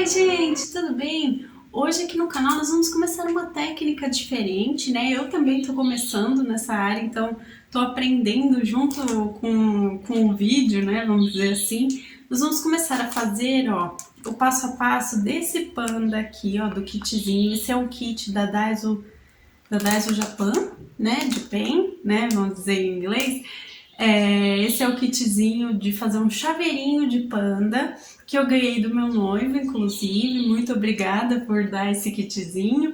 Oi, gente, tudo bem? Hoje aqui no canal nós vamos começar uma técnica diferente, né? Eu também tô começando nessa área, então tô aprendendo junto com o vídeo, né? Vamos dizer assim. Nós vamos começar a fazer, ó, o passo a passo desse panda aqui, ó, do kitzinho. Esse é um kit da Daiso Japan, né? De pen, né? Vamos dizer em inglês. Esse é o kitzinho de fazer um chaveirinho de panda, que eu ganhei do meu noivo, inclusive. Muito obrigada por dar esse kitzinho.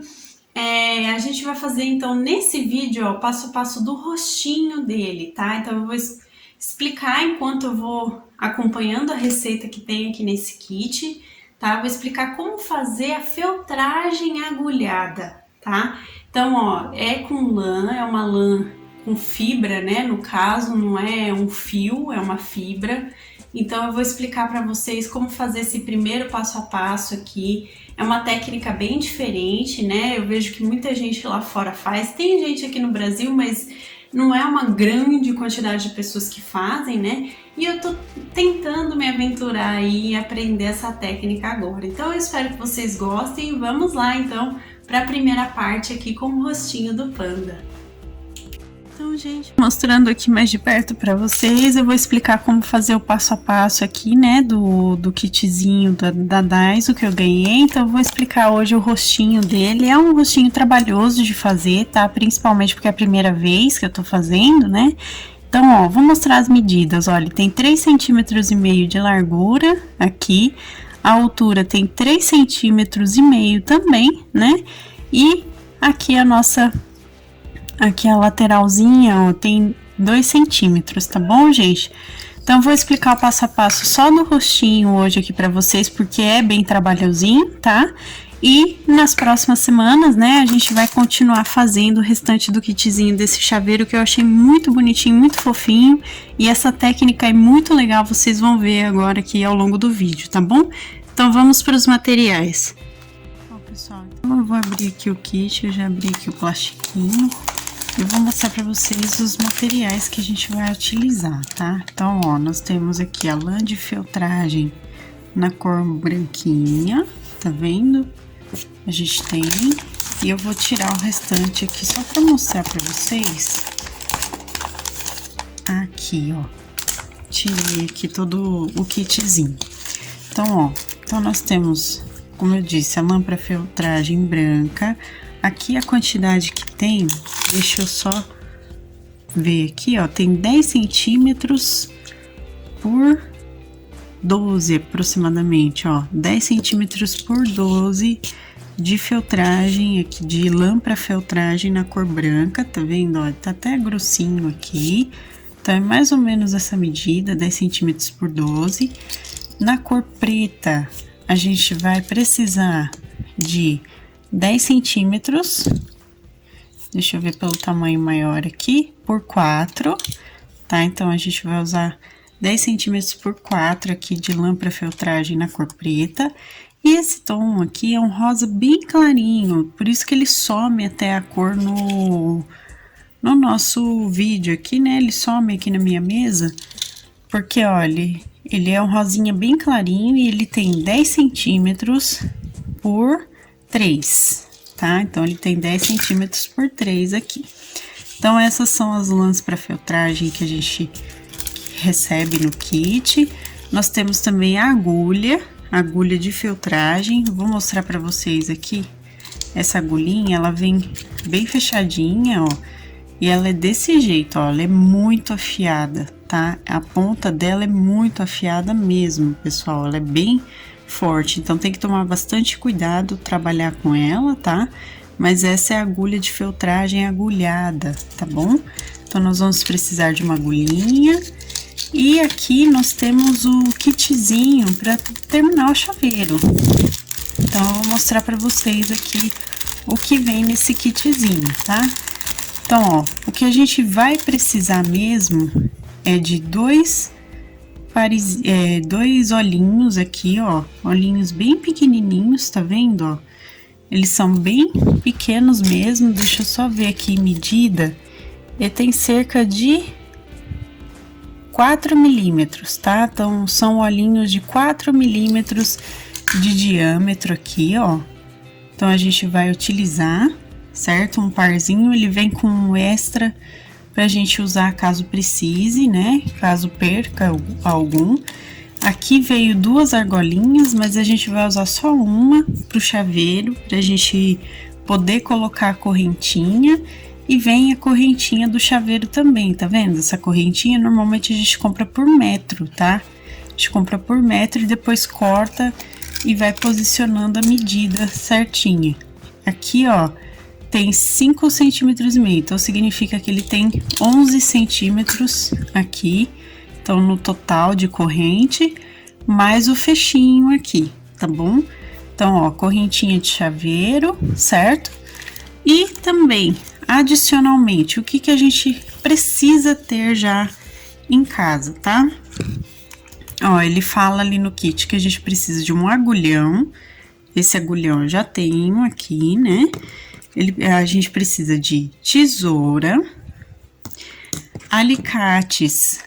A gente vai fazer então nesse vídeo, ó, passo a passo do rostinho dele, tá? Então eu vou explicar enquanto eu vou acompanhando a receita que tem aqui nesse kit, tá? Vou explicar como fazer a feltragem agulhada, tá? Então, ó, é com lã, é uma lã com fibra, né? No caso, não é um fio, é uma fibra. Então eu vou explicar para vocês como fazer esse primeiro passo a passo aqui. É uma técnica bem diferente, né? Eu vejo que muita gente lá fora faz. Tem gente aqui no Brasil, mas não é uma grande quantidade de pessoas que fazem, né? E eu tô tentando me aventurar aí e aprender essa técnica agora. Então eu espero que vocês gostem. Vamos lá então para a primeira parte aqui com o rostinho do panda. Então, gente, mostrando aqui mais de perto para vocês, eu vou explicar como fazer o passo a passo aqui, né, do kitzinho da Daiso que eu ganhei. Então, eu vou explicar hoje o rostinho dele. É um rostinho trabalhoso de fazer, tá? Principalmente porque é a primeira vez que eu tô fazendo, né? Então, ó, vou mostrar as medidas. Olha, tem 3,5 cm de largura aqui. A altura tem 3,5 cm também, né? E aqui a nossa... Aqui a lateralzinha, ó, tem 2 centímetros, tá bom, gente? Então, eu vou explicar o passo a passo só do rostinho hoje aqui pra vocês, porque é bem trabalhosinho, tá? E nas próximas semanas, né, a gente vai continuar fazendo o restante do kitzinho desse chaveiro, que eu achei muito bonitinho, muito fofinho. E essa técnica é muito legal, vocês vão ver agora aqui ao longo do vídeo, tá bom? Então, vamos para os materiais. Ó, pessoal, então eu vou abrir aqui o kit, eu já abri aqui o plastiquinho. Eu vou mostrar para vocês os materiais que a gente vai utilizar, tá? Então, ó, nós temos aqui a lã de feltragem na cor branquinha, tá vendo? A gente tem, e eu vou tirar o restante aqui só para mostrar para vocês. Aqui, ó, tirei aqui todo o kitzinho. Então, ó, então nós temos, como eu disse, a lã para feltragem branca. Aqui a quantidade que tem, deixa eu só ver aqui, ó, tem 10 centímetros por 12 aproximadamente, ó, 10 centímetros por 12 de feltragem aqui, de lã para feltragem na cor branca, tá vendo, ó, tá até grossinho aqui, então é mais ou menos essa medida, 10 centímetros por 12. Na cor preta, a gente vai precisar de 10 centímetros, deixa eu ver pelo tamanho maior aqui, por 4, tá? Então, a gente vai usar 10 centímetros por 4 aqui de lã para feltragem na cor preta. E esse tom aqui é um rosa bem clarinho, por isso que ele some até a cor no nosso vídeo aqui, né? Ele some aqui na minha mesa, porque, olha, ele é um rosinha bem clarinho e ele tem 10 centímetros por 3, tá? Então, ele tem 10 centímetros por 3 aqui. Então, essas são as lãs para feltragem que a gente recebe no kit. Nós temos também a agulha de feltragem. Vou mostrar para vocês aqui. Essa agulhinha, ela vem bem fechadinha, ó. E ela é desse jeito, ó. Ela é muito afiada, tá? A ponta dela é muito afiada mesmo, pessoal. Ela é bem forte, então tem que tomar bastante cuidado trabalhar com ela, tá? Mas essa é a agulha de feltragem agulhada, tá bom? Então, nós vamos precisar de uma agulhinha. E aqui nós temos o kitzinho para terminar o chaveiro. Então, eu vou mostrar para vocês aqui o que vem nesse kitzinho, tá? Então, ó, o que a gente vai precisar mesmo é de dois olhinhos aqui, ó, olhinhos bem pequenininhos, tá vendo, ó? Eles são bem pequenos mesmo, deixa eu só ver aqui medida. Ele tem cerca de 4 milímetros, tá? Então, são olhinhos de 4 milímetros de diâmetro aqui, ó. Então, a gente vai utilizar, certo? Um parzinho, ele vem com um extra pra gente usar caso precise, né? Caso perca algum. Aqui veio 2 argolinhas, mas a gente vai usar só uma pro chaveiro, pra gente poder colocar a correntinha. E vem a correntinha do chaveiro também, tá vendo? Essa correntinha, normalmente a gente compra por metro, tá? A gente compra por metro e depois corta e vai posicionando a medida certinha. Aqui, ó, tem 5 centímetros e meio, então significa que ele tem 11 centímetros aqui. Então, no total de corrente, mais o fechinho aqui, tá bom? Então, ó, correntinha de chaveiro, certo? E também, adicionalmente, o que que a gente precisa ter já em casa, tá? Ó, ele fala ali no kit que a gente precisa de um agulhão. Esse agulhão eu já tenho aqui, né? A gente precisa de tesoura, alicates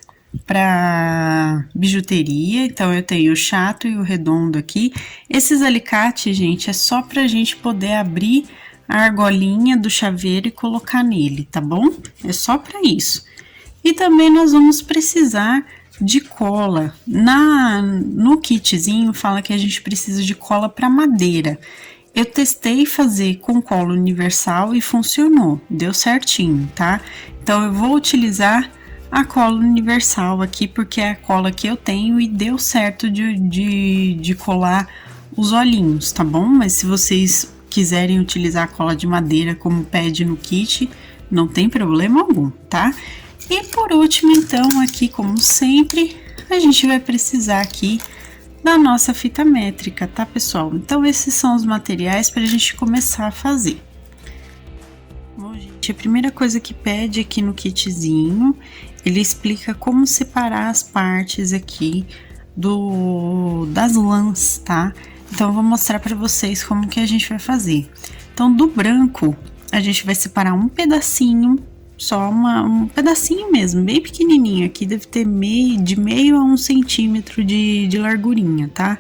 para bijuteria. Então, eu tenho o chato e o redondo aqui. Esses alicates, gente, é só pra gente poder abrir a argolinha do chaveiro e colocar nele, tá bom? É só pra isso. E também nós vamos precisar de cola. No kitzinho fala que a gente precisa de cola para madeira. Eu testei fazer com cola universal e funcionou, deu certinho, tá? Então eu vou utilizar a cola universal aqui, porque é a cola que eu tenho e deu certo de colar os olhinhos, tá bom? Mas se vocês quiserem utilizar a cola de madeira como pede no kit, não tem problema algum, tá? E por último, então, aqui como sempre, a gente vai precisar aqui da nossa fita métrica, tá, pessoal? Então, esses são os materiais para a gente começar a fazer. Bom, gente, a primeira coisa que pede aqui no kitzinho, ele explica como separar as partes aqui das lãs, tá? Então, eu vou mostrar para vocês como que a gente vai fazer. Então, do branco, a gente vai separar um pedacinho, só um pedacinho mesmo, bem pequenininho. Aqui deve ter de meio a 1 centímetro de largurinha, tá?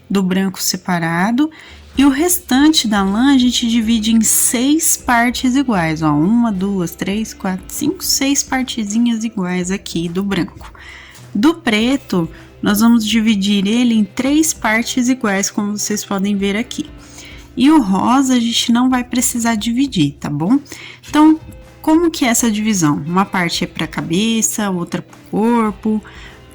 Do branco separado. E o restante da lã a gente divide em 6 partes iguais, ó. 1, 2, 3, 4, 5, 6 partezinhas iguais aqui do branco. Do preto, nós vamos dividir ele em 3 partes iguais, como vocês podem ver aqui. E o rosa a gente não vai precisar dividir, tá bom? Então, como que é essa divisão? Uma parte é para a cabeça, outra para o corpo,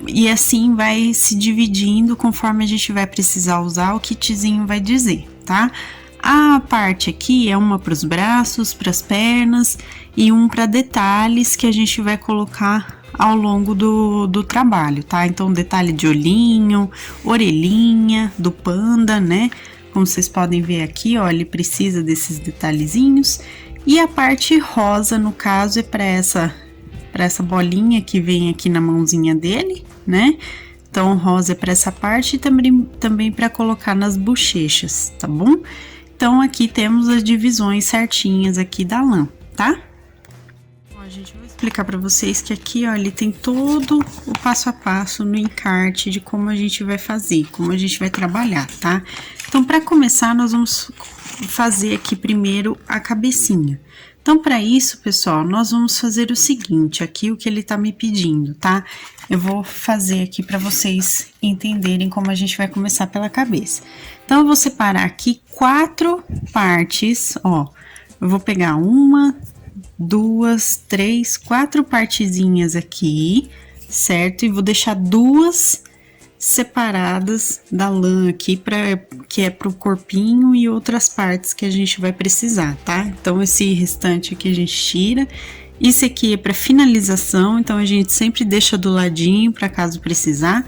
e assim vai se dividindo conforme a gente vai precisar usar, o kitzinho vai dizer, tá? A parte aqui é uma para os braços, para as pernas e um para detalhes que a gente vai colocar ao longo do trabalho, tá? Então, detalhe de olhinho, orelhinha do panda, né? Como vocês podem ver aqui, ó, ele precisa desses detalhezinhos. E a parte rosa, no caso, é para essa bolinha que vem aqui na mãozinha dele, né? Então, rosa é para essa parte e também para colocar nas bochechas, tá bom? Então, aqui temos as divisões certinhas aqui da lã, tá? Ó, gente, eu vou explicar para vocês que aqui, ó, ele tem todo o passo a passo no encarte de como a gente vai fazer, como a gente vai trabalhar, tá? Então, para começar, nós vamos fazer aqui primeiro a cabecinha. Então, para isso, pessoal, nós vamos fazer o seguinte, aqui o que ele tá me pedindo, tá? Eu vou fazer aqui para vocês entenderem como a gente vai começar pela cabeça. Então, eu vou separar aqui 4 partes, ó. Eu vou pegar 1, 2, 3, 4 partezinhas aqui, certo? E vou deixar 2 separadas da lã aqui, que é pro corpinho e outras partes que a gente vai precisar, tá? Então, esse restante aqui a gente tira. Isso aqui é para finalização, então a gente sempre deixa do ladinho para caso precisar.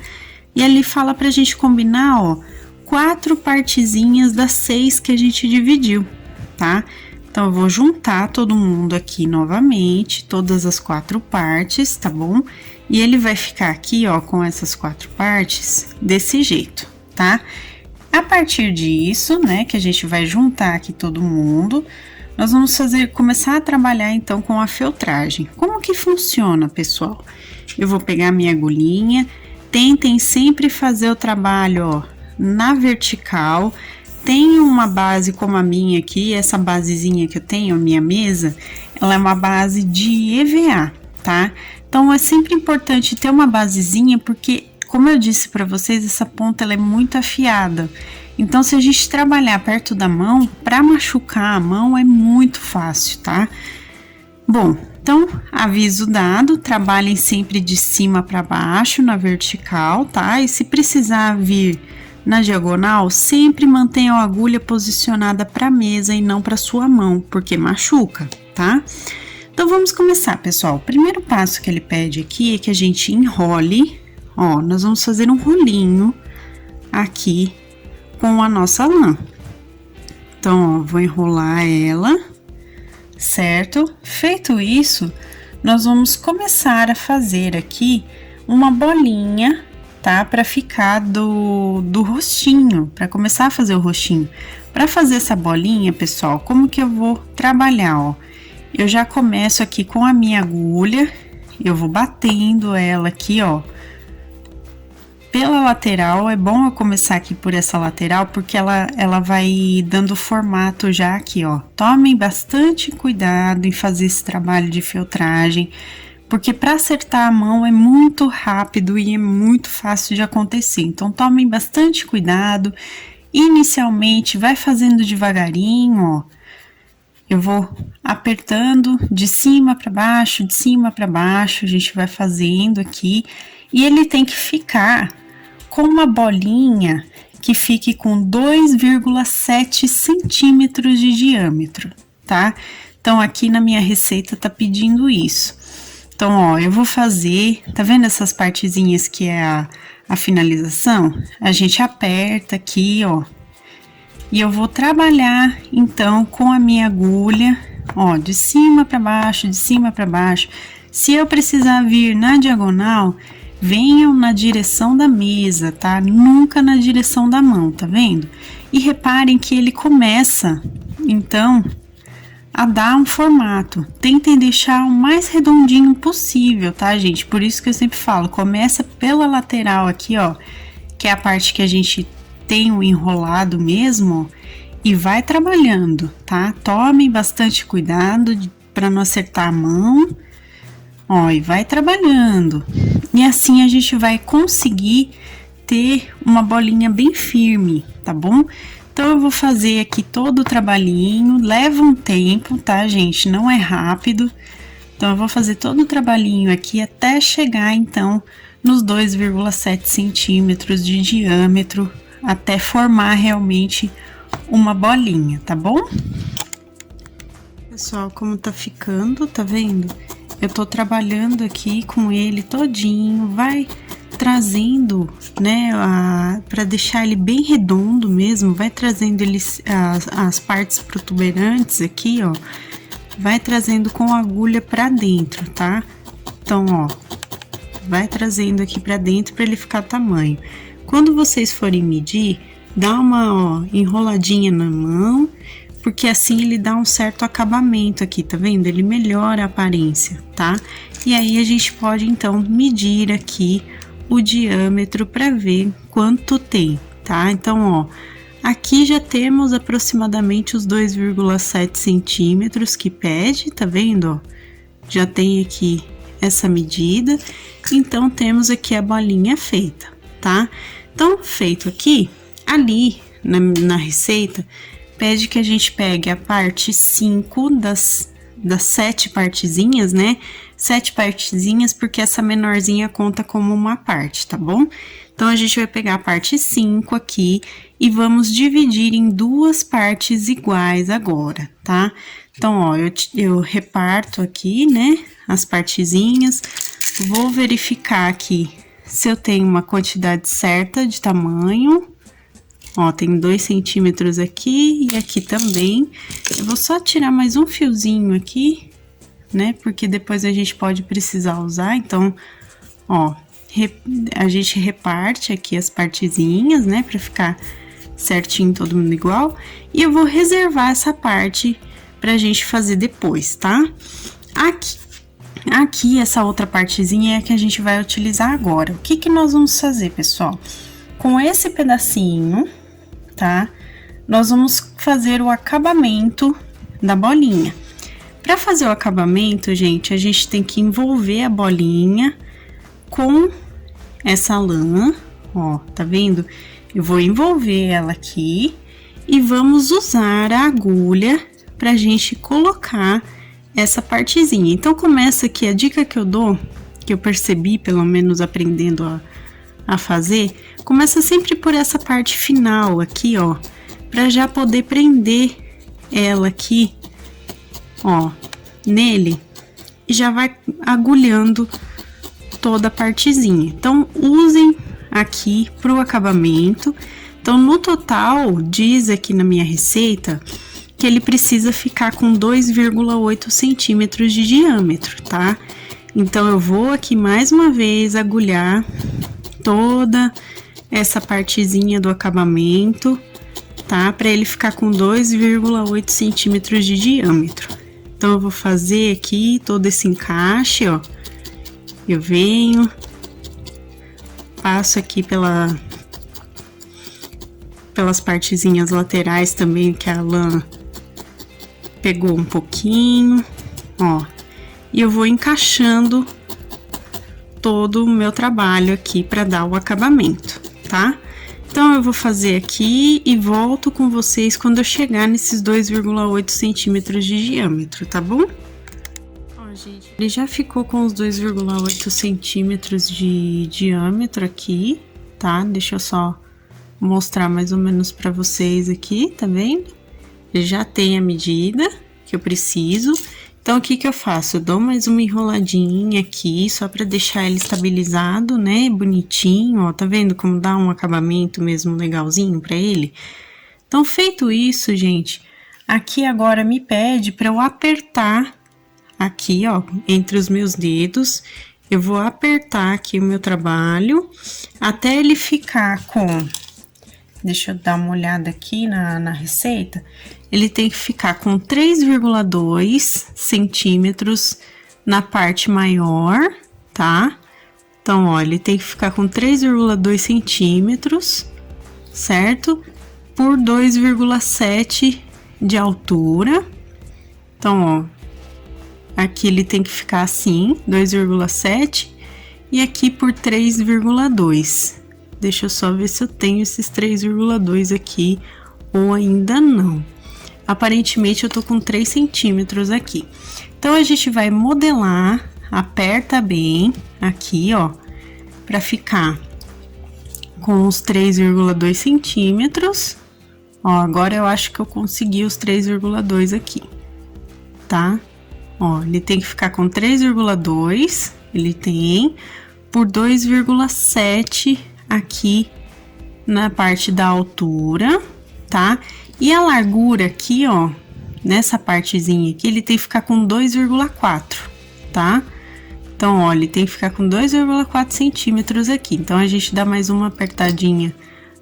E ali fala pra gente combinar, ó, 4 partezinhas das 6 que a gente dividiu, tá? Então, eu vou juntar todo mundo aqui novamente, todas as 4 partes, tá bom? E ele vai ficar aqui, ó, com essas 4 partes, desse jeito, tá? A partir disso, né, que a gente vai juntar aqui todo mundo, nós vamos começar a trabalhar, então, com a feltragem. Como que funciona, pessoal? Eu vou pegar minha agulhinha, tentem sempre fazer o trabalho, ó, na vertical. Tem uma base como a minha aqui, essa basezinha que eu tenho, a minha mesa, ela é uma base de EVA, tá? Então, é sempre importante ter uma basezinha, porque, como eu disse para vocês, essa ponta ela é muito afiada. Então, se a gente trabalhar perto da mão, para machucar a mão é muito fácil, tá? Bom, então, aviso dado, trabalhem sempre de cima para baixo, na vertical, tá? E se precisar vir na diagonal, sempre mantenha a agulha posicionada para a mesa e não para sua mão, porque machuca, tá? Então, vamos começar, pessoal. O primeiro passo que ele pede aqui é que a gente enrole, ó, nós vamos fazer um rolinho aqui com a nossa lã. Então, ó, vou enrolar ela, certo? Feito isso, nós vamos começar a fazer aqui uma bolinha, tá? Para ficar do rostinho, para começar a fazer o rostinho. Para fazer essa bolinha, pessoal, como que eu vou trabalhar, ó? Eu já começo aqui com a minha agulha, eu vou batendo ela aqui, ó, pela lateral. É bom eu começar aqui por essa lateral, porque ela vai dando formato já aqui, ó. Tomem bastante cuidado em fazer esse trabalho de feltragem, porque para acertar a mão é muito rápido e é muito fácil de acontecer. Então, tomem bastante cuidado. Inicialmente, vai fazendo devagarinho, ó. Eu vou apertando de cima para baixo, de cima para baixo, a gente vai fazendo aqui. E ele tem que ficar com uma bolinha que fique com 2,7 centímetros de diâmetro, tá? Então, aqui na minha receita tá pedindo isso. Então, ó, eu vou fazer, tá vendo essas partezinhas que é a finalização? A gente aperta aqui, ó, e eu vou trabalhar, então, com a minha agulha, ó, de cima para baixo, de cima para baixo. Se eu precisar vir na diagonal, venham na direção da mesa, tá? Nunca na direção da mão, tá vendo? E reparem que ele começa, então, a dar um formato. Tentem deixar o mais redondinho possível, tá, gente? Por isso que eu sempre falo, começa pela lateral aqui, ó, que é a parte que a gente tem o enrolado mesmo, ó, e vai trabalhando, tá? Tomem bastante cuidado para não acertar a mão, ó, e vai trabalhando. E assim a gente vai conseguir ter uma bolinha bem firme, tá bom? Então, eu vou fazer aqui todo o trabalhinho, leva um tempo, tá, gente? Não é rápido. Então, eu vou fazer todo o trabalhinho aqui até chegar, então, nos 2,7 centímetros de diâmetro, até formar realmente uma bolinha, tá bom? Pessoal, como tá ficando, tá vendo? Eu tô trabalhando aqui com ele todinho, vai trazendo, né, para deixar ele bem redondo mesmo, vai trazendo ele, as partes protuberantes aqui, ó, vai trazendo com a agulha pra dentro, tá? Então, ó, vai trazendo aqui pra dentro pra ele ficar tamanho. Quando vocês forem medir, dá uma, ó, enroladinha na mão, porque assim ele dá um certo acabamento aqui, tá vendo? Ele melhora a aparência, tá? E aí a gente pode, então, medir aqui o diâmetro para ver quanto tem, tá? Então, ó, aqui já temos aproximadamente os 2,7 centímetros que pede, tá vendo, ó? Já tem aqui essa medida, então temos aqui a bolinha feita, tá? Então, feito aqui, ali na receita, pede que a gente pegue a parte 5 das 7 partezinhas, né? 7 partezinhas, porque essa menorzinha conta como uma parte, tá bom? Então, a gente vai pegar a parte 5 aqui e vamos dividir em 2 partes iguais agora, tá? Então, ó, eu reparto aqui, né, as partezinhas, vou verificar aqui se eu tenho uma quantidade certa de tamanho. Ó, tem 2 centímetros aqui e aqui também. Eu vou só tirar mais um fiozinho aqui, né? Porque depois a gente pode precisar usar. Então, ó, a gente reparte aqui as partezinhas, né? Pra ficar certinho, todo mundo igual. E eu vou reservar essa parte pra gente fazer depois, tá? Aqui, essa outra partezinha é a que a gente vai utilizar agora. O que que nós vamos fazer, pessoal? com esse pedacinho, tá? Nós vamos fazer o acabamento da bolinha. Para fazer o acabamento, gente, a gente tem que envolver a bolinha com essa lã, ó, tá vendo? Eu vou envolver ela aqui e vamos usar a agulha pra gente colocar essa partezinha. Então, começa aqui, a dica que eu dou, que eu percebi, pelo menos aprendendo a fazer, começa sempre por essa parte final aqui, ó, pra já poder prender ela aqui, ó, nele, e já vai agulhando toda a partezinha. Então, usem aqui pro acabamento. Então, no total, diz aqui na minha receita que ele precisa ficar com 2,8 centímetros de diâmetro, tá? Então, eu vou aqui mais uma vez agulhar toda essa partezinha do acabamento, tá? Para ele ficar com 2,8 centímetros de diâmetro. Então, eu vou fazer aqui todo esse encaixe, ó. Eu venho, passo aqui pelas partezinhas laterais também, que a lã pegou um pouquinho, ó. E eu vou encaixando todo o meu trabalho aqui para dar o acabamento, tá? Então, eu vou fazer aqui e volto com vocês quando eu chegar nesses 2,8 centímetros de diâmetro, tá bom? Ó, gente, ele já ficou com os 2,8 centímetros de diâmetro aqui, tá? Deixa eu só mostrar mais ou menos para vocês aqui, tá vendo? Ele já tem a medida que eu preciso. Então, o que que eu faço? Eu dou mais uma enroladinha aqui, só para deixar ele estabilizado, né? Bonitinho, ó, tá vendo como dá um acabamento mesmo legalzinho para ele? Então, feito isso, gente, aqui agora me pede para eu apertar aqui, ó, entre os meus dedos. Eu vou apertar aqui o meu trabalho até ele ficar com... Deixa eu dar uma olhada aqui na receita. Ele tem que ficar com 3,2 centímetros na parte maior, tá? Então, ó, ele tem que ficar com 3,2 centímetros, certo? Por 2,7 de altura. Então, ó, aqui ele tem que ficar assim, 2,7, e aqui por 3,2. Deixa eu só ver se eu tenho esses 3,2 aqui ou ainda não. Aparentemente, eu tô com 3 centímetros aqui. Então, a gente vai modelar, aperta bem aqui, ó, pra ficar com os 3,2 centímetros. Ó, agora eu acho que eu consegui os 3,2 aqui, tá? Ó, ele tem que ficar com 3,2, ele tem, por 2,7 aqui na parte da altura, tá? E a largura aqui, ó, nessa partezinha aqui, ele tem que ficar com 2,4, tá? Então, ó, ele tem que ficar com 2,4 centímetros aqui. Então, a gente dá mais uma apertadinha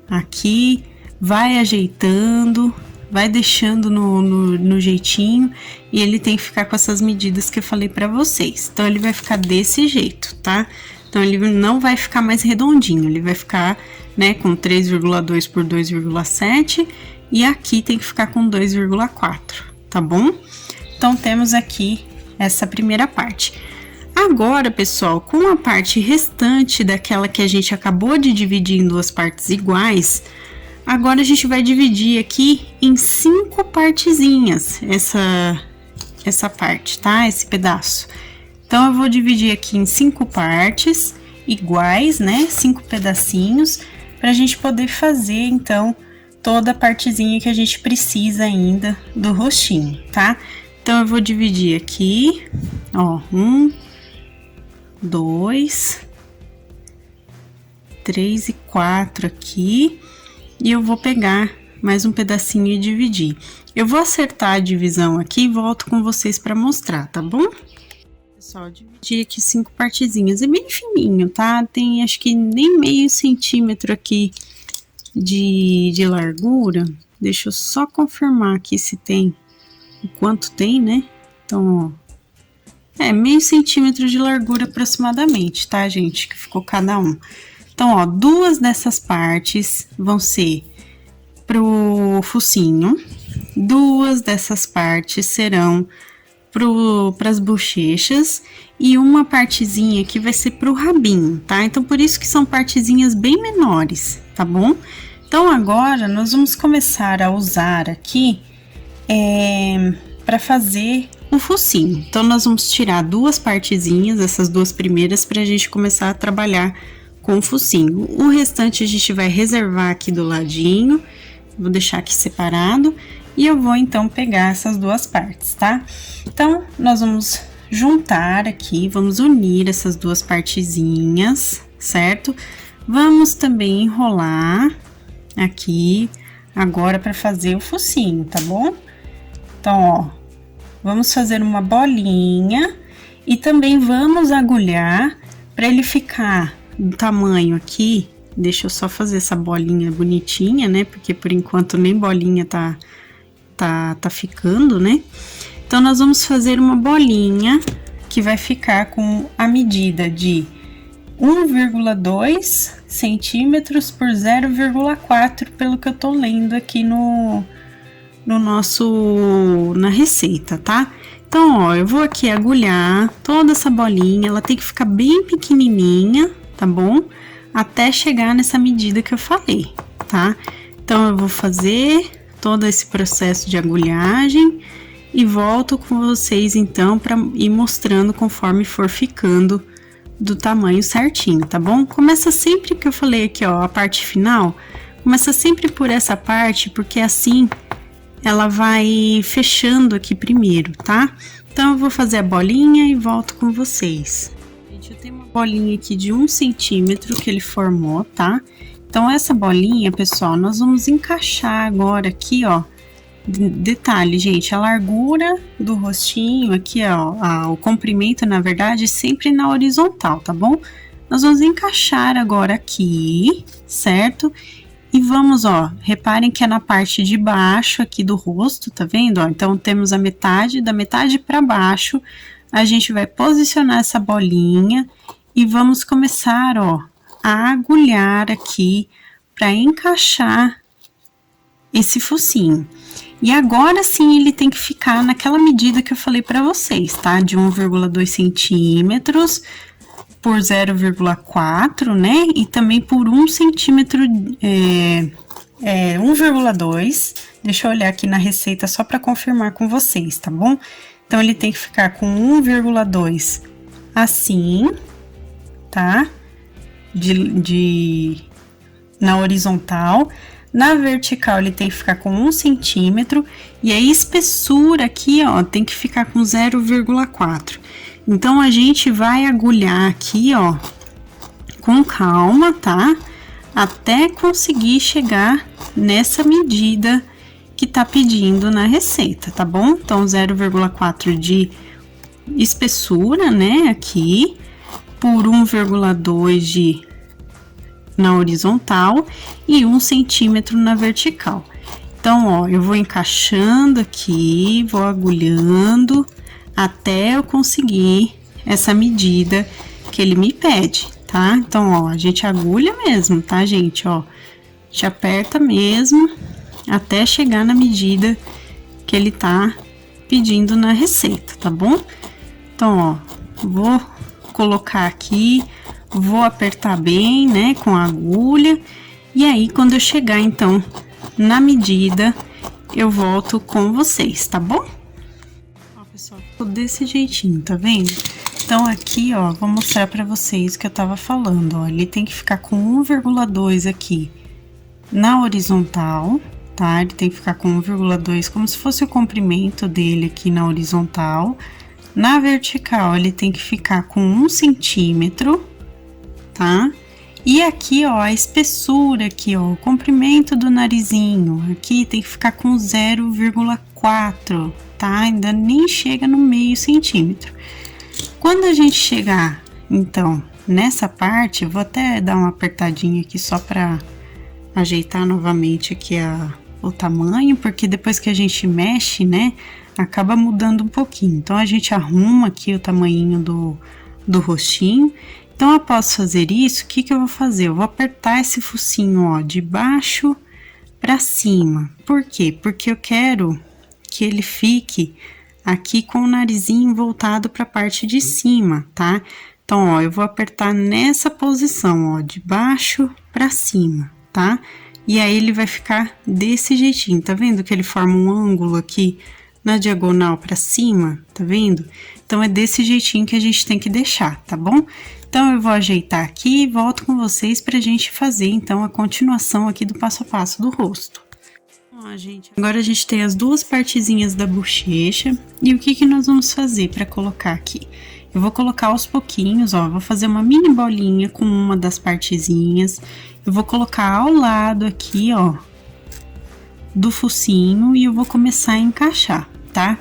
aqui, vai ajeitando, vai deixando no jeitinho, e ele tem que ficar com essas medidas que eu falei pra vocês. Então, ele vai ficar desse jeito, tá? Então, ele não vai ficar mais redondinho, ele vai ficar, né, com 3,2 por 2,7, e aqui tem que ficar com 2,4, tá bom? Então, temos aqui essa primeira parte. Agora, pessoal, com a parte restante daquela que a gente acabou de dividir em duas partes iguais, agora a gente vai dividir aqui em 5 partezinhas essa parte, tá? Esse pedaço. Então, eu vou dividir aqui em 5 partes iguais, né? 5 pedacinhos, pra gente poder fazer, então, toda a partezinha que a gente precisa ainda do rostinho, tá? Então, eu vou dividir aqui, ó, 1, 2, 3 e 4 aqui, e eu vou pegar mais um pedacinho e dividir. Eu vou acertar a divisão aqui e volto com vocês para mostrar, tá bom? Pessoal, dividi aqui 5 partezinhas, é bem fininho, tá? Tem acho que nem meio centímetro aqui de largura. Deixa eu só confirmar aqui se tem, o quanto tem, né? Então, ó, meio centímetro de largura aproximadamente, tá, gente? Que ficou cada um. Então, ó, duas dessas partes vão ser pro focinho, duas dessas partes serão pras bochechas e uma partezinha aqui vai ser pro rabinho, tá? Então, por isso que são partezinhas bem menores, tá bom? Então, agora, nós vamos começar a usar aqui para fazer o focinho. Então, nós vamos tirar duas partezinhas, essas duas primeiras, pra gente começar a trabalhar com o focinho. O restante a gente vai reservar aqui do ladinho, vou deixar aqui separado, e eu vou, então, pegar essas duas partes, tá? Então, nós vamos juntar aqui, vamos unir essas duas partezinhas, certo? Vamos também enrolar aqui agora para fazer o focinho, tá bom? Então, ó, vamos fazer uma bolinha e também vamos agulhar para ele ficar do tamanho aqui. Deixa eu só fazer essa bolinha bonitinha, né? Porque por enquanto nem bolinha tá ficando, né? Então, nós vamos fazer uma bolinha que vai ficar com a medida de 1,2 centímetros por 0,4, pelo que eu tô lendo aqui na receita, tá? Então, ó, eu vou aqui agulhar toda essa bolinha, ela tem que ficar bem pequenininha, tá bom? Até chegar nessa medida que eu falei, tá? Então, eu vou fazer todo esse processo de agulhagem e volto com vocês, então, para ir mostrando conforme for ficando do tamanho certinho, tá bom? Começa sempre que eu falei aqui, ó, a parte final, começa sempre por essa parte, porque assim ela vai fechando aqui primeiro, tá? Então, eu vou fazer a bolinha e volto com vocês. Gente, eu tenho uma bolinha aqui de 1 centímetro que ele formou, tá? Então, essa bolinha, pessoal, nós vamos encaixar agora aqui, ó. Detalhe, gente, a largura do rostinho aqui, ó, o comprimento, na verdade, sempre na horizontal, tá bom? Nós vamos encaixar agora aqui, certo? E vamos, ó, reparem que é na parte de baixo aqui do rosto, tá vendo? Ó, então, temos a metade, da metade para baixo, a gente vai posicionar essa bolinha e vamos começar, ó, a agulhar aqui para encaixar esse focinho. E agora sim ele tem que ficar naquela medida que eu falei para vocês, tá? De 1,2 centímetros por 0,4, né? E também por 1 centímetro, 1,2. Deixa eu olhar aqui na receita só para confirmar com vocês, tá bom? Então, ele tem que ficar com 1,2 assim, tá? Na horizontal. Na vertical, ele tem que ficar com 1 centímetro. E a espessura aqui, ó, tem que ficar com 0,4. Então, a gente vai agulhar aqui, ó, com calma, tá? Até conseguir chegar nessa medida que tá pedindo na receita, tá bom? Então, 0,4 de espessura, né, aqui, por 1,2 na horizontal e 1 centímetro na vertical. Então, ó, eu vou encaixando aqui, vou agulhando até eu conseguir essa medida que ele me pede, tá? Então, ó, a gente agulha mesmo, tá, gente? Ó, a gente aperta mesmo até chegar na medida que ele tá pedindo na receita, tá bom? Então, ó, vou colocar aqui, vou apertar bem, né, com a agulha, e aí, quando eu chegar, então, na medida, eu volto com vocês, tá bom? Ó, pessoal, ficou desse jeitinho, tá vendo? Então, aqui, ó, vou mostrar pra vocês o que eu tava falando, ó, ele tem que ficar com 1,2 aqui na horizontal, tá? Ele tem que ficar com 1,2, como se fosse o comprimento dele aqui na horizontal. Na vertical, ele tem que ficar com 1 centímetro, tá? E aqui, ó, a espessura aqui, ó, o comprimento do narizinho, aqui tem que ficar com 0,4, tá? Ainda nem chega no meio centímetro. Quando a gente chegar, então, nessa parte, eu vou até dar uma apertadinha aqui só pra ajeitar novamente aqui o tamanho, porque depois que a gente mexe, né, acaba mudando um pouquinho. Então, a gente arruma aqui o tamanhinho do rostinho. Então, após fazer isso, o que que eu vou fazer? Eu vou apertar esse focinho, ó, de baixo pra cima. Por quê? Porque eu quero que ele fique aqui com o narizinho voltado pra parte de cima, tá? Então, ó, eu vou apertar nessa posição, ó, de baixo pra cima, tá? E aí, ele vai ficar desse jeitinho, tá vendo que ele forma um ângulo aqui na diagonal pra cima, tá vendo? Então, é desse jeitinho que a gente tem que deixar, tá bom? Então, eu vou ajeitar aqui e volto com vocês pra gente fazer, então, a continuação aqui do passo a passo do rosto. Ó, gente, agora a gente tem as duas partezinhas da bochecha, e o que que nós vamos fazer pra colocar aqui? Eu vou colocar aos pouquinhos, ó, vou fazer uma mini bolinha com uma das partezinhas, eu vou colocar ao lado aqui, ó, do focinho, e eu vou começar a encaixar, tá?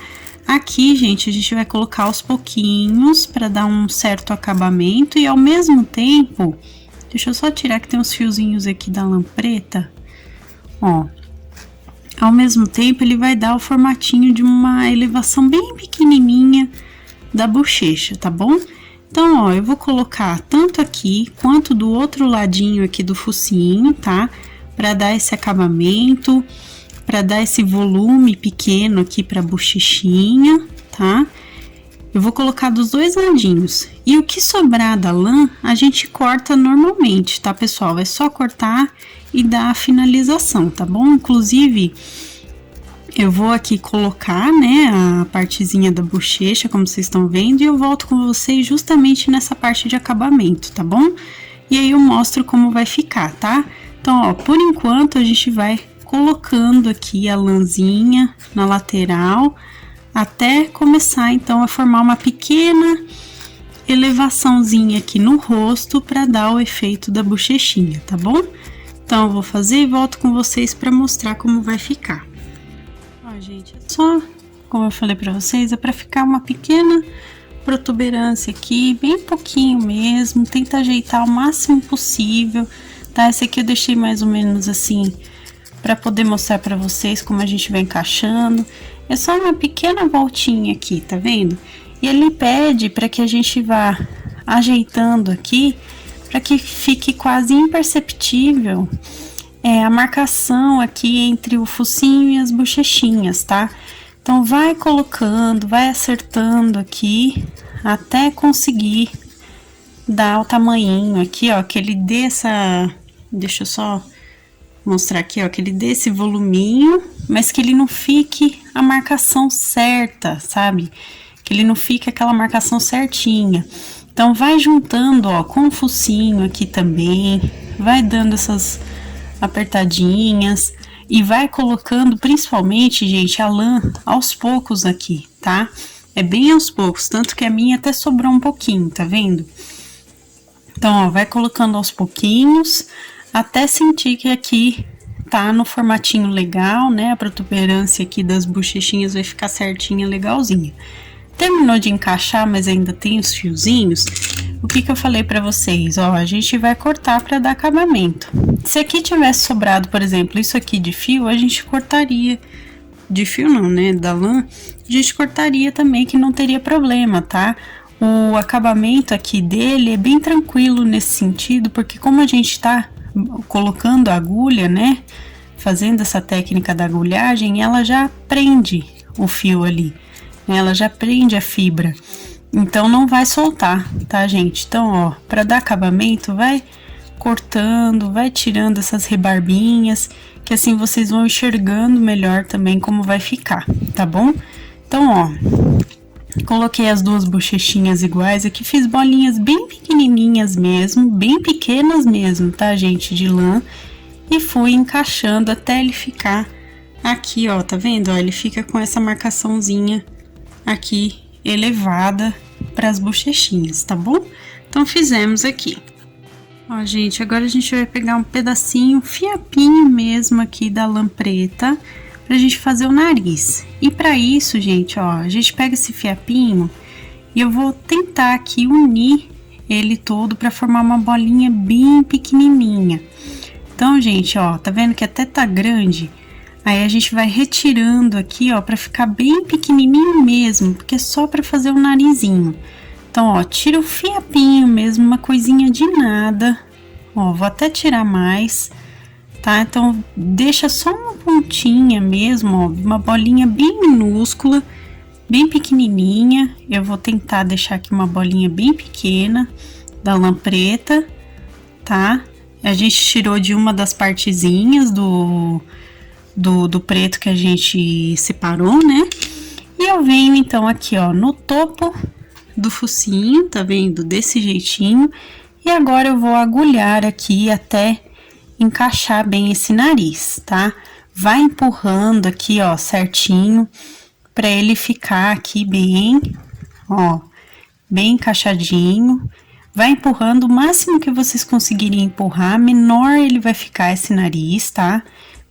Aqui, gente, a gente vai colocar aos pouquinhos para dar um certo acabamento e ao mesmo tempo, deixa eu só tirar que tem uns fiozinhos aqui da lã preta, ó. Ao mesmo tempo, ele vai dar o formatinho de uma elevação bem pequenininha da bochecha, tá bom? Então, ó, eu vou colocar tanto aqui quanto do outro ladinho aqui do focinho, tá? Para dar esse acabamento, para dar esse volume pequeno aqui para bochechinha, tá? Eu vou colocar dos dois ladinhos. E o que sobrar da lã, a gente corta normalmente, tá, pessoal? É só cortar e dar a finalização, tá bom? Inclusive, eu vou aqui colocar, né, a partezinha da bochecha, como vocês estão vendo, e eu volto com vocês justamente nessa parte de acabamento, tá bom? E aí eu mostro como vai ficar, tá? Então, ó, por enquanto a gente vai colocando aqui a lãzinha na lateral, até começar então a formar uma pequena elevaçãozinha aqui no rosto para dar o efeito da bochechinha, tá bom? Então eu vou fazer e volto com vocês para mostrar como vai ficar. Ó, gente, é só, como eu falei para vocês, é para ficar uma pequena protuberância aqui, bem pouquinho mesmo, tenta ajeitar o máximo possível, tá? Esse aqui eu deixei mais ou menos assim, para poder mostrar para vocês como a gente vai encaixando. É só uma pequena voltinha aqui, tá vendo? E ele pede para que a gente vá ajeitando aqui, para que fique quase imperceptível a marcação aqui entre o focinho e as bochechinhas, tá? Então, vai colocando, vai acertando aqui, até conseguir dar o tamanhinho aqui, ó, que ele dê essa... Deixa eu só mostrar aqui, ó, que ele dê esse voluminho, mas que ele não fique a marcação certa, sabe? Que ele não fique aquela marcação certinha. Então, vai juntando, ó, com o focinho aqui também, vai dando essas apertadinhas e vai colocando, principalmente, gente, a lã aos poucos aqui, tá? É bem aos poucos, tanto que a minha até sobrou um pouquinho, tá vendo? Então, ó, vai colocando aos pouquinhos, até sentir que aqui tá no formatinho legal, né? A protuberância aqui das bochechinhas vai ficar certinha, legalzinha. Terminou de encaixar, mas ainda tem os fiozinhos. O que que eu falei pra vocês? Ó, a gente vai cortar pra dar acabamento. Se aqui tivesse sobrado, por exemplo, isso aqui de fio, a gente cortaria. De fio não, né? Da lã, a gente cortaria também, que não teria problema, tá? O acabamento aqui dele é bem tranquilo nesse sentido, porque como a gente tá colocando a agulha, né, fazendo essa técnica da agulhagem, ela já prende o fio ali, né, ela já prende a fibra, então não vai soltar, tá, gente? Então, ó, para dar acabamento, vai cortando, vai tirando essas rebarbinhas, que assim vocês vão enxergando melhor também como vai ficar, tá bom? Então, ó, coloquei as duas bochechinhas iguais aqui, fiz bolinhas bem pequenininhas mesmo, bem pequenas mesmo, tá, gente, de lã, e fui encaixando até ele ficar aqui, ó, tá vendo? Ó, ele fica com essa marcaçãozinha aqui elevada para as bochechinhas, tá bom? Então, fizemos aqui. Ó, gente, agora a gente vai pegar um pedacinho, fiapinho mesmo aqui da lã preta, pra gente fazer o nariz. E pra isso, gente, ó, a gente pega esse fiapinho e eu vou tentar aqui unir ele todo pra formar uma bolinha bem pequenininha. Então, gente, ó, tá vendo que até tá grande? Aí a gente vai retirando aqui, ó, pra ficar bem pequenininho mesmo, porque é só pra fazer o narizinho. Então, ó, tira o fiapinho mesmo, uma coisinha de nada. Ó, vou até tirar mais, tá? Então, deixa só uma pontinha mesmo, ó, uma bolinha bem minúscula, bem pequenininha. Eu vou tentar deixar aqui uma bolinha bem pequena da lã preta, tá? A gente tirou de uma das partezinhas do preto que a gente separou, né? E eu venho então aqui, ó, no topo do focinho, tá vendo? Desse jeitinho. E agora eu vou agulhar aqui até encaixar bem esse nariz, tá? Vai empurrando aqui, ó, certinho, pra ele ficar aqui bem, ó, bem encaixadinho. Vai empurrando o máximo que vocês conseguirem empurrar, menor ele vai ficar esse nariz, tá?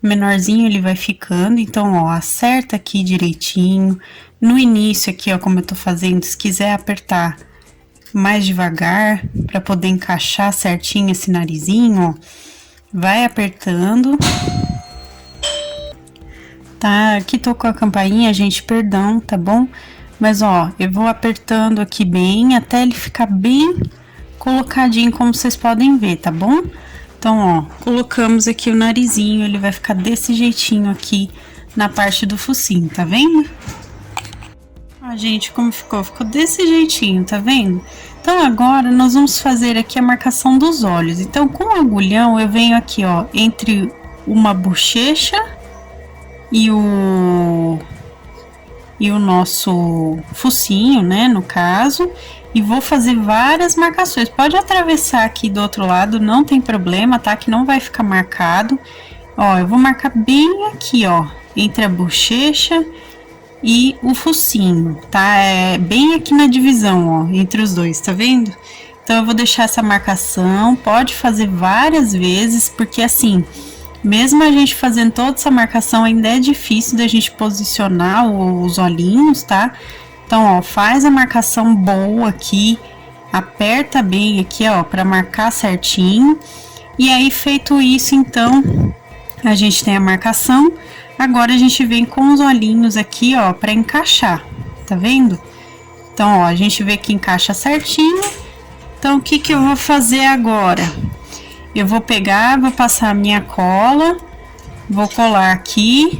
Menorzinho ele vai ficando, então, ó, acerta aqui direitinho. No início aqui, ó, como eu tô fazendo, se quiser apertar mais devagar, pra poder encaixar certinho esse narizinho, ó, vai apertando. Tá, aqui tocou a campainha, gente, perdão, tá bom? Mas, ó, eu vou apertando aqui bem, até ele ficar bem colocadinho, como vocês podem ver, tá bom? Então, ó, colocamos aqui o narizinho, ele vai ficar desse jeitinho aqui na parte do focinho, tá vendo? Ó, gente, como ficou? Ficou desse jeitinho, tá vendo? Então, agora, nós vamos fazer aqui a marcação dos olhos. Então, com o agulhão, eu venho aqui, ó, entre uma bochecha e o nosso focinho, né, no caso, e vou fazer várias marcações. Pode atravessar aqui do outro lado, não tem problema, tá? Que não vai ficar marcado. Ó, eu vou marcar bem aqui, ó, entre a bochecha e o focinho, tá? É bem aqui na divisão, ó, entre os dois, tá vendo? Então, eu vou deixar essa marcação, pode fazer várias vezes, porque assim, mesmo a gente fazendo toda essa marcação, ainda é difícil da gente posicionar os olhinhos, tá? Então, ó, faz a marcação boa aqui, aperta bem aqui, ó, pra marcar certinho. E aí, feito isso, então, a gente tem a marcação. Agora, a gente vem com os olhinhos aqui, ó, pra encaixar, tá vendo? Então, ó, a gente vê que encaixa certinho. Então, o que que eu vou fazer agora? Eu vou pegar, vou passar a minha cola, vou colar aqui,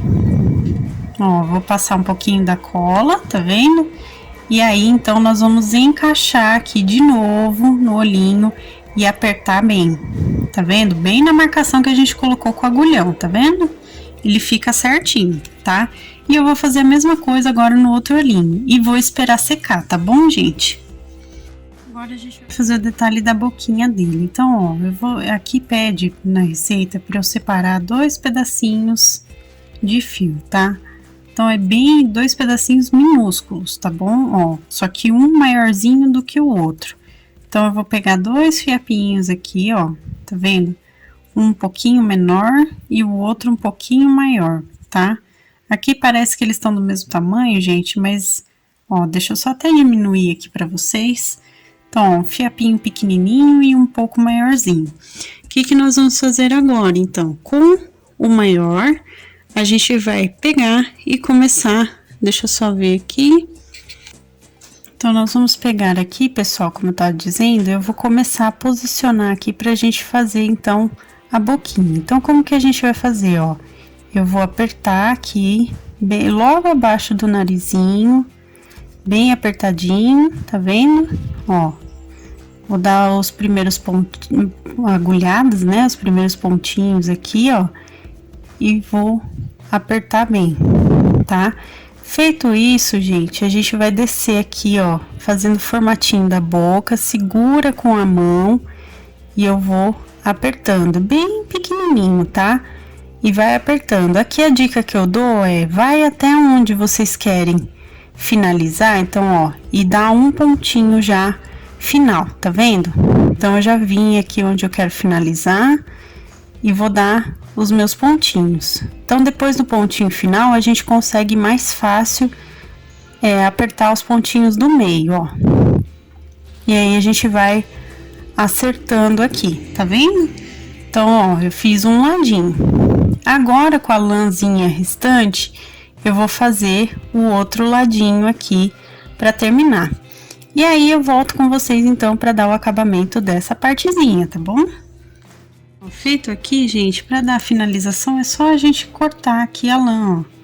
ó, vou passar um pouquinho da cola, tá vendo? E aí, então, nós vamos encaixar aqui de novo no olhinho e apertar bem, tá vendo? Bem na marcação que a gente colocou com o agulhão, tá vendo? Ele fica certinho, tá? E eu vou fazer a mesma coisa agora no outro olhinho e vou esperar secar, tá bom, gente? Agora a gente vai fazer o detalhe da boquinha dele. Então, ó, aqui pede na receita para eu separar 2 pedacinhos de fio, tá? Então, é bem 2 pedacinhos minúsculos, tá bom? Ó, só que um maiorzinho do que o outro. Então, eu vou pegar 2 fiapinhos aqui, ó, tá vendo? Um pouquinho menor e o outro um pouquinho maior, tá? Aqui parece que eles estão do mesmo tamanho, gente, mas, ó, deixa eu só até diminuir aqui para vocês. Então, ó, um fiapinho pequenininho e um pouco maiorzinho. O que que nós vamos fazer agora, então? Com o maior, a gente vai pegar e começar, deixa eu só ver aqui. Então, nós vamos pegar aqui, pessoal, como eu tava dizendo, eu vou começar a posicionar aqui pra gente fazer, então, a boquinha. Então, como que a gente vai fazer, ó? Eu vou apertar aqui, bem, logo abaixo do narizinho, bem apertadinho, tá vendo? Ó, vou dar os primeiros pontos, agulhadas, né? Os primeiros pontinhos aqui, ó, e vou apertar bem, tá? Feito isso, gente, a gente vai descer aqui, ó, fazendo o formatinho da boca, segura com a mão e eu vou apertando bem pequenininho, tá? E vai apertando. Aqui a dica que eu dou é, vai até onde vocês querem finalizar, então, ó, e dá um pontinho já final, tá vendo? Então, eu já vim aqui onde eu quero finalizar e vou dar os meus pontinhos. Então, depois do pontinho final, a gente consegue mais fácil apertar os pontinhos do meio, ó. E aí, a gente vai acertando aqui, tá vendo? Então, ó, eu fiz um ladinho. Agora, com a lãzinha restante, eu vou fazer o outro ladinho aqui para terminar. E aí eu volto com vocês então para dar o acabamento dessa partezinha, tá bom? Feito aqui, gente, para dar a finalização é só a gente cortar aqui a lã, ó.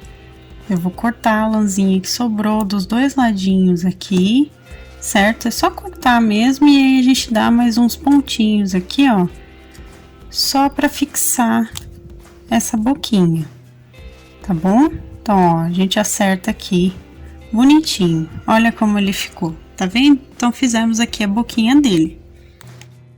Eu vou cortar a lãzinha que sobrou dos dois ladinhos aqui, certo? É só cortar mesmo e aí a gente dá mais uns pontinhos aqui, ó, só para fixar essa boquinha, tá bom? Então, ó, a gente acerta aqui bonitinho. Olha como ele ficou, tá vendo? Então, fizemos aqui a boquinha dele.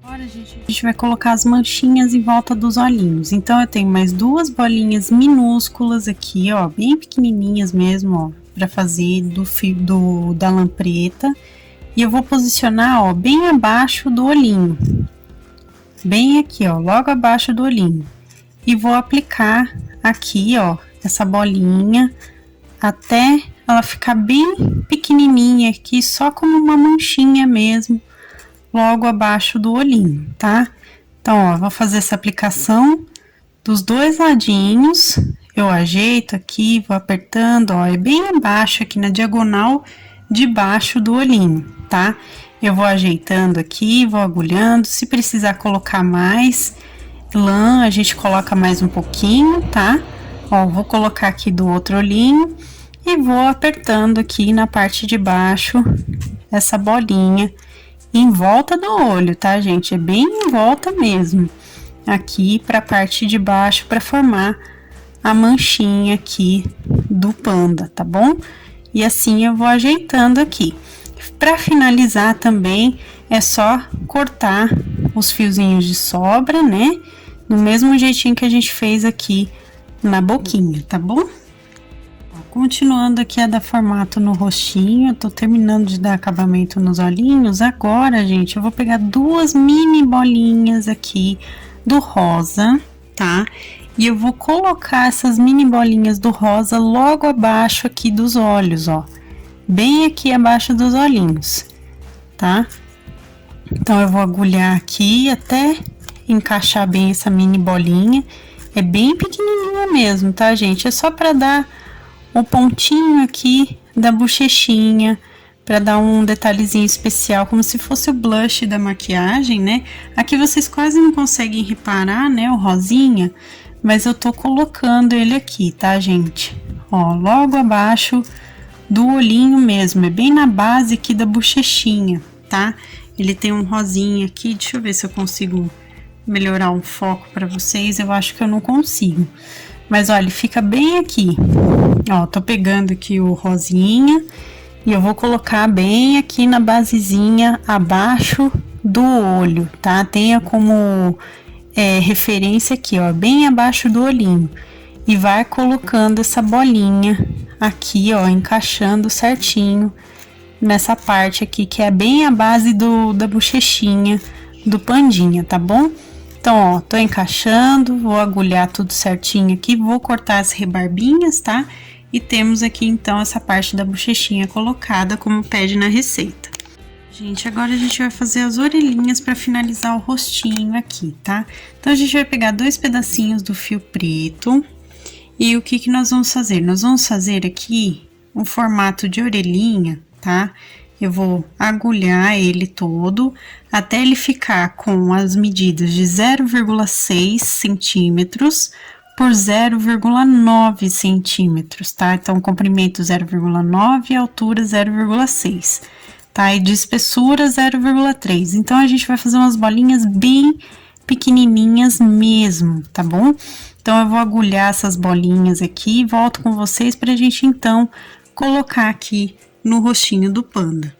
Agora, gente, a gente vai colocar as manchinhas em volta dos olhinhos. Então, eu tenho mais duas bolinhas minúsculas aqui, ó, bem pequenininhas mesmo, ó, pra fazer do fio da lã preta. E eu vou posicionar, ó, bem abaixo do olhinho. Bem aqui, ó, logo abaixo do olhinho. E vou aplicar aqui, ó, essa bolinha até ela ficar bem pequenininha aqui, só como uma manchinha mesmo, logo abaixo do olhinho, tá? Então, ó, vou fazer essa aplicação dos dois ladinhos, eu ajeito aqui, vou apertando, ó, é bem abaixo aqui na diagonal de baixo do olhinho, tá? Eu vou ajeitando aqui, vou agulhando, se precisar colocar mais lã, a gente coloca mais um pouquinho, tá? Ó, vou colocar aqui do outro olhinho e vou apertando aqui na parte de baixo essa bolinha em volta do olho, tá, gente? É bem em volta mesmo, aqui pra parte de baixo, pra formar a manchinha aqui do panda, tá bom? E assim eu vou ajeitando aqui. Pra finalizar também, é só cortar os fiozinhos de sobra, né? Do mesmo jeitinho que a gente fez aqui na boquinha, tá bom? Continuando aqui a dar formato no rostinho, eu tô terminando de dar acabamento nos olhinhos. Agora, gente, eu vou pegar duas mini bolinhas aqui do rosa, tá? E eu vou colocar essas mini bolinhas do rosa logo abaixo aqui dos olhos, ó. Bem aqui abaixo dos olhinhos, tá? Então, eu vou agulhar aqui até encaixar bem essa mini bolinha. É bem pequenininha mesmo, tá, gente? É só pra dar o pontinho aqui da bochechinha, para dar um detalhezinho especial, como se fosse o blush da maquiagem, né? Aqui vocês quase não conseguem reparar, né, o rosinha, mas eu tô colocando ele aqui, tá, gente? Ó, logo abaixo do olhinho mesmo, é bem na base aqui da bochechinha, tá? Ele tem um rosinha aqui, deixa eu ver se eu consigo melhorar um foco para vocês, eu acho que eu não consigo. Mas olha, fica bem aqui, ó, tô pegando aqui o rosinha e eu vou colocar bem aqui na basezinha abaixo do olho, tá? Tenha como referência aqui, ó, bem abaixo do olhinho. E vai colocando essa bolinha aqui, ó, encaixando certinho nessa parte aqui, que é bem a base da bochechinha do pandinha, tá bom? Então, ó, tô encaixando, vou agulhar tudo certinho aqui, vou cortar as rebarbinhas, tá? E temos aqui, então, essa parte da bochechinha colocada, como pede na receita. Gente, agora a gente vai fazer as orelhinhas para finalizar o rostinho aqui, tá? Então, a gente vai pegar dois pedacinhos do fio preto e o que que nós vamos fazer? Nós vamos fazer aqui um formato de orelhinha, tá? Eu vou agulhar ele todo até ele ficar com as medidas de 0,6 centímetros por 0,9 centímetros, tá? Então, comprimento 0,9 e altura 0,6, tá? E de espessura 0,3. Então, a gente vai fazer umas bolinhas bem pequenininhas mesmo, tá bom? Então, eu vou agulhar essas bolinhas aqui e volto com vocês pra gente, então, colocar aqui no rostinho do panda.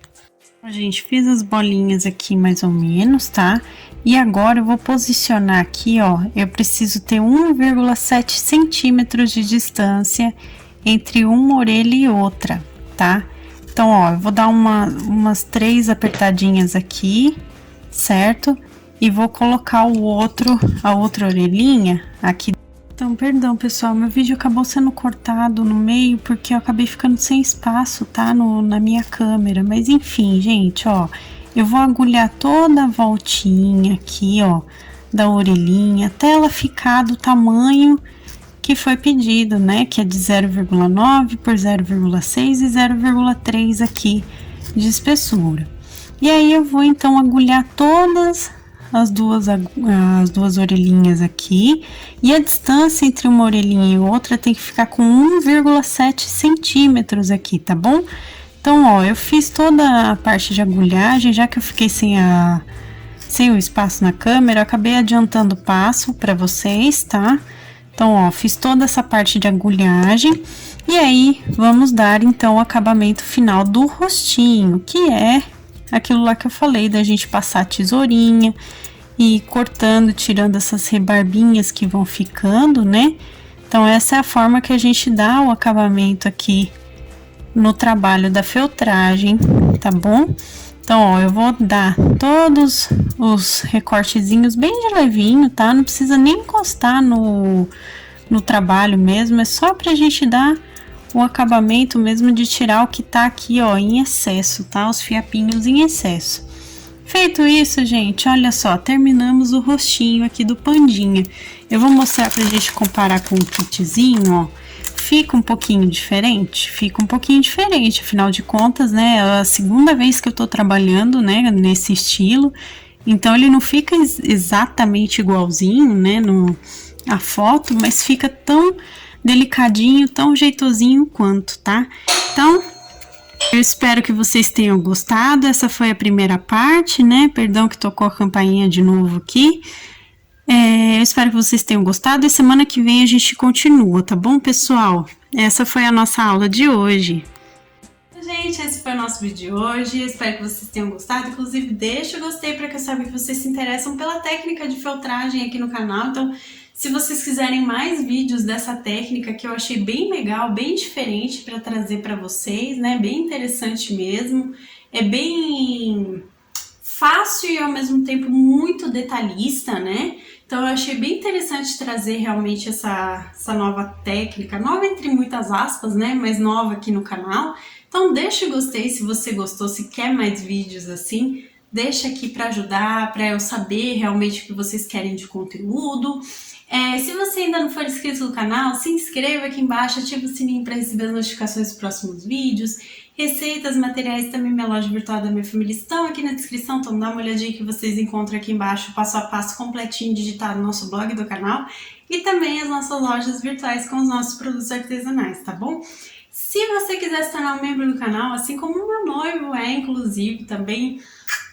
A gente fez as bolinhas aqui mais ou menos, tá? E agora eu vou posicionar aqui, ó, eu preciso ter 1,7 centímetros de distância entre uma orelha e outra, tá? Então, ó, eu vou dar umas 3 apertadinhas aqui, certo? E vou colocar a outra orelhinha aqui. Então, perdão, pessoal, meu vídeo acabou sendo cortado no meio porque eu acabei ficando sem espaço, tá? Na minha câmera, mas enfim, gente, ó, eu vou agulhar toda a voltinha aqui, ó, da orelhinha, até ela ficar do tamanho que foi pedido, né? Que é de 0,9 por 0,6 e 0,3 aqui de espessura. E aí eu vou então agulhar todas as duas orelhinhas aqui, e a distância entre uma orelhinha e outra tem que ficar com 1,7 centímetros aqui, tá bom? Então, ó, eu fiz toda a parte de agulhagem, já que eu fiquei sem o espaço na câmera, eu acabei adiantando o passo para vocês, tá? Então, ó, fiz toda essa parte de agulhagem, e aí vamos dar então o acabamento final do rostinho, que é aquilo lá que eu falei, da gente passar a tesourinha e cortando, tirando essas rebarbinhas que vão ficando, né? Então, essa é a forma que a gente dá o acabamento aqui no trabalho da feltragem, tá bom? Então, ó, eu vou dar todos os recortezinhos bem de levinho, tá? Não precisa nem encostar no trabalho mesmo, é só pra gente dar o acabamento mesmo de tirar o que tá aqui, ó, em excesso, tá? Os fiapinhos em excesso. Feito isso, gente, olha só, terminamos o rostinho aqui do pandinha. Eu vou mostrar pra gente comparar com o kitzinho, ó. Fica um pouquinho diferente? Fica um pouquinho diferente, afinal de contas, né, é a segunda vez que eu tô trabalhando, né, nesse estilo, então ele não fica exatamente igualzinho, né, a foto, mas fica tão delicadinho, tão jeitosinho quanto, tá? Então, eu espero que vocês tenham gostado, essa foi a primeira parte, né, perdão que tocou a campainha de novo aqui. Eu espero que vocês tenham gostado e semana que vem a gente continua, tá bom, pessoal? Essa foi a nossa aula de hoje. Gente, esse foi o nosso vídeo de hoje, espero que vocês tenham gostado, inclusive deixa o gostei para que eu saiba que vocês se interessam pela técnica de feltragem aqui no canal, então se vocês quiserem mais vídeos dessa técnica que eu achei bem legal, bem diferente para trazer para vocês, né, bem interessante mesmo, é bem fácil e ao mesmo tempo muito detalhista, né? Então eu achei bem interessante trazer realmente essa nova técnica, nova entre muitas aspas, né? Mas nova aqui no canal. Então deixa o gostei se você gostou, se quer mais vídeos assim, deixa aqui para ajudar, para eu saber realmente o que vocês querem de conteúdo. Se você ainda não for inscrito no canal, se inscreva aqui embaixo, ative o sininho para receber as notificações dos próximos vídeos. Receitas, materiais, também minha loja virtual da minha família estão aqui na descrição, então dá uma olhadinha que vocês encontram aqui embaixo, passo a passo completinho digitado no nosso blog do canal. E também as nossas lojas virtuais com os nossos produtos artesanais, tá bom? Se você quiser se tornar um membro do canal, assim como o meu noivo inclusive, também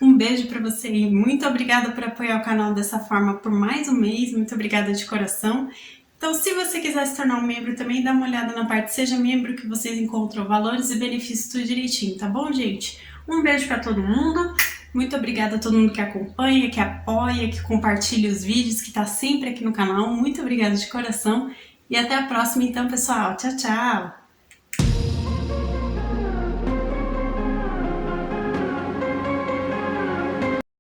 um beijo pra você e muito obrigada por apoiar o canal dessa forma por mais um mês, muito obrigada de coração. Então, se você quiser se tornar um membro também, dá uma olhada na parte Seja Membro, que vocês encontram valores e benefícios tudo direitinho, tá bom, gente? Um beijo pra todo mundo, muito obrigada a todo mundo que acompanha, que apoia, que compartilha os vídeos, que tá sempre aqui no canal, muito obrigada de coração e até a próxima então, pessoal. Tchau, tchau!